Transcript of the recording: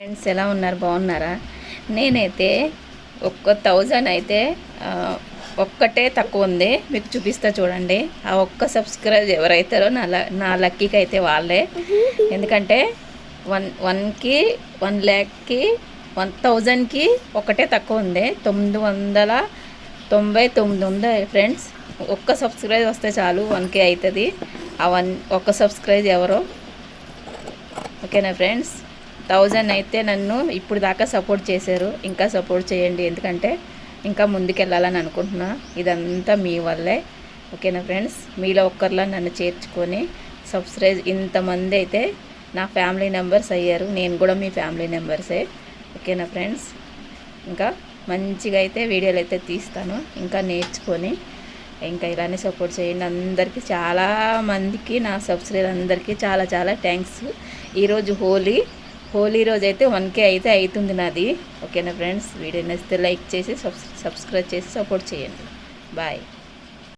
Friends ఎలా ఉన్నారు, బాగున్నారా? నేనైతే 1000 అయితే ఒక్కటే తక్కువ ఉంది, మీకు చూపిస్తా చూడండి. ఆ ఒక్క సబ్స్క్రైబ్ ఎవరైతారో నా లక్కీకి అయితే వాళ్ళే. ఎందుకంటే 1 ల్యాక్కి 1000కి ఒకటే తక్కువ ఉంది, 999 ఉంది ఫ్రెండ్స్. ఒక్క సబ్స్క్రైబ్ వస్తే చాలు 1K అవుతుంది. ఆ ఒక్క సబ్స్క్రైబ్ ఎవరో, ఓకేనా ఫ్రెండ్స్? 1000 అయితే నన్ను ఇప్పుడు దాకా సపోర్ట్ చేశారు, ఇంకా సపోర్ట్ చేయండి. ఎందుకంటే ఇంకా ముందుకెళ్ళాలని అనుకుంటున్నా. ఇదంతా మీ వల్లే, ఓకేనా ఫ్రెండ్స్? మీలో ఒక్కరిలా నన్ను చేర్చుకొని సబ్స్క్రైబ్ ఇంతమంది అయితే నా ఫ్యామిలీ మెంబర్స్ అయ్యారు. నేను కూడా మీ ఫ్యామిలీ మెంబర్సే, ఓకేనా ఫ్రెండ్స్? ఇంకా మంచిగా అయితే వీడియోలు అయితే తీస్తాను, ఇంకా నేర్చుకొని ఇంకా ఇలానే సపోర్ట్ చేయండి. అందరికీ, చాలామందికి నా సబ్స్క్రైబర్ అందరికీ చాలా చాలా థ్యాంక్స్. ఈరోజు హోలీ రోజు అయితే 1K అయితే అవుతుంది నాది, ఓకేనా ఫ్రెండ్స్? వీడియో నచ్చితే లైక్ చేసి సబ్స్క్రైబ్ చేసి సపోర్ట్ చేయండి. బాయ్.